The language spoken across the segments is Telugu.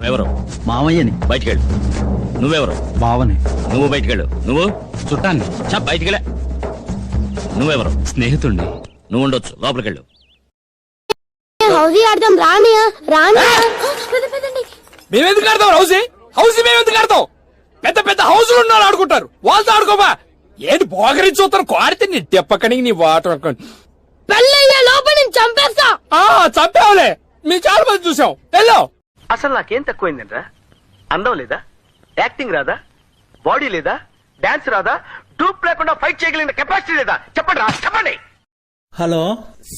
ఎవరు? మామయ్యని. బయటికెళ్ళు. నువ్వెవరు? బావని. నువ్వు బయటికెళ్ళు. నువ్వు? చుట్టాన్ని. బయటికెళ్ళ. నువ్వెవరు? స్నేహితుడిని. నువ్వు ఉండొచ్చు, లోపలికెళ్ళు. హౌసీ ఆడదాం రాని రాని. మేమెందుకు ఆడతాం హౌసీ? హౌసీ మేమెందుకు ఆడతాం? పెద్ద పెద్ద హౌసులు ఉన్నారు ఆడుకుంటారు, వాళ్ళతో ఆడుకోమా. ఏంటి బోగరి చూస్తాను కోడితే నీ తెప్పకనికి నీ వాటర్ పెళ్ళయ్యే లోపల నేను చంపేస్తా. చంపేవాలే, మేము చాలా మంది చూసాం. వెళ్ళు. అసలు నాకేం తక్కువైందిరా? అందం లేదా? యాక్టింగ్ రాదా? బాడీ లేదా? డాన్స్ రాదా? డూప్ లేకుండా ఫైట్ చేయగలిగిన కెపాసిటీ లేదా? చెప్పండి రా, చెప్పండి. Hello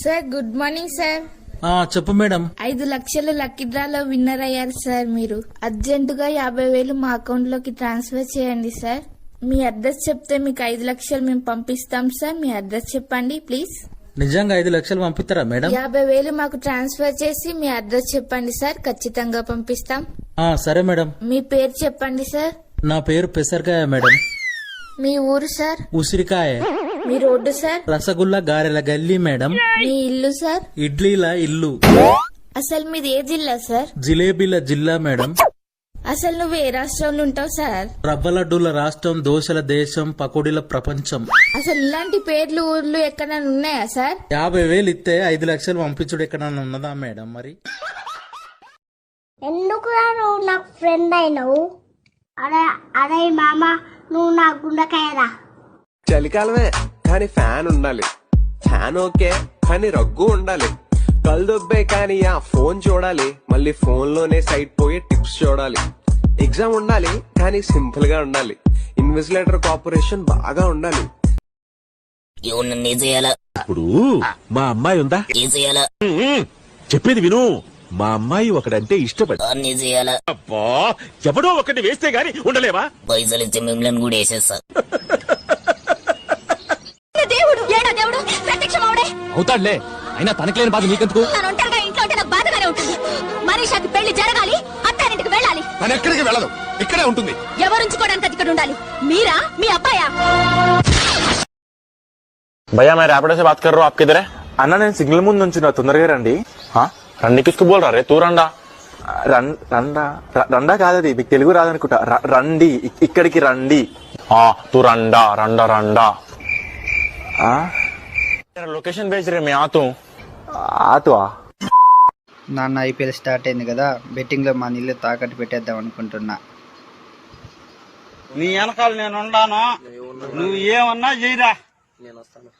sir, good morning sir. చెప్పు మేడం. 5 లక్షల లక్కీ డ్రాలో విన్నర్ అయ్యారు సార్. మీరు అర్జెంటుగా 50,000 మా అకౌంట్ లోకి ట్రాన్స్ఫర్ చేయండి సార్. మీ అడ్రస్ చెప్తే మీకు 5 లక్షలు మేము పంపిస్తాం సార్. మీ అడ్రస్ చెప్పండి ప్లీజ్. నిజంగా 5 లక్షలు పంపిస్తారా మేడం? 50,000 మాకు ట్రాన్స్ఫర్ చేసి మీ అడ్రస్ చెప్పండి సార్, ఖచ్చితంగా పంపిస్తాం. సరే మేడం. మీ పేరు చెప్పండి సార్. నా పేరు పెసరకాయ మేడం. మీ ఊరు సార్? ఉసిరికాయ. మీ రోడ్డు సార్? రసగుల్లా గారెల గల్లీ మేడం. మీ ఇల్లు సార్? ఇడ్లీల ఇల్లు. అసలు మీది ఏ జిల్లా సార్? జిలేబీల జిల్లా మేడం. అసలు నువ్వు ఏ రాష్ట్రంలో ఉంటావు సార్? రవ్వ లడ్డూల రాష్ట్రం, దోశల దేశం, పకోడీల ప్రపంచం. అసలు ఇలాంటి పేర్లు ఊర్లు ఎక్కడైనా ఉన్నాయా సార్? 50,000 ఇస్తే 5 లక్షలు పంపించుడు ఎక్కడన్నా ఉన్నదా మేడం? మరి ఎందుకు నువ్వు నాకు ఫ్రెండ్ అయినావు? అరే అరే మామ, నువ్వు నా గుండెకాయరా. చలికాలమే కానీ ఫ్యాన్ ఉండాలి. ఫ్యాన్ ఓకే కానీ రగ్గు ఉండాలి. కళ్ళు దొబ్బే కానీ ఆ ఫోన్ చూడాలి. మళ్ళీ ఫోన్ లోనే సైట్ పోయి టిప్స్ చూడాలి. ఎగ్జామ్ ఉండాలి కానీ సింపుల్ గా ఉండాలి. ఇన్విజిలేటర్ కోఆపరేషన్ బాగా ఉండాలి. ఇప్పుడు మా అమ్మాయి ఉందా? చెప్పేది విను. మా అమ్మాయి ఒకడంటే ఇష్టపడి అబ్బా ఎవడో ఒకటి వేస్తే గాని ఉండలేవా? పైసలు ఇచ్చి మిమ్మల్ని కూడా వేసేస్తా. దేవుడు ఏడా దేవుడు ప్రత్యక్షమవుడే అవుతాడులే, అయినా తనకి లేని బాధ నీకెందుకు? నేను ఒంటరిగా ఇంట్లో ఉంటే నాకు బాధగానే ఉంటుంది. మనీషాకి పెళ్లి జరగాలి, అత్తారింటికి వెళ్ళాలి. తను ఎక్కడికి వెళ్ళదు, ఇక్కడే ఉంటుంది. ఎవరుంచుకోవడానికి ఇక్కడ ఉండాలి? మీరా మీ అబ్బాయా? భయ్యా मैं रैपिडो से बात कर रहा हूँ, आप किधर है? అన్న నేను సిగ్నల్ ముందు నుంచి తొందరగా రండి. రండి किसको बोल रहा रे? तू रंडा రండా కాదది, మీకు తెలుగు రాదనుకుంటా. రండి, ఇక్కడికి రండి. तू रंडा रंडा रंडा. लोकेशन भेज रहे, मैं आता हूँ. ఆతువా నాన్న ఐపీఎల్ స్టార్ట్ అయింది కదా, బెట్టింగ్ లో మా నీళ్ళు తాకట్టు పెట్టేద్దాం అనుకుంటున్నా. నీ వెనకాల నేను ఉన్నాను, నువ్వు ఏమన్నా చేయరా, నేను వస్తాను.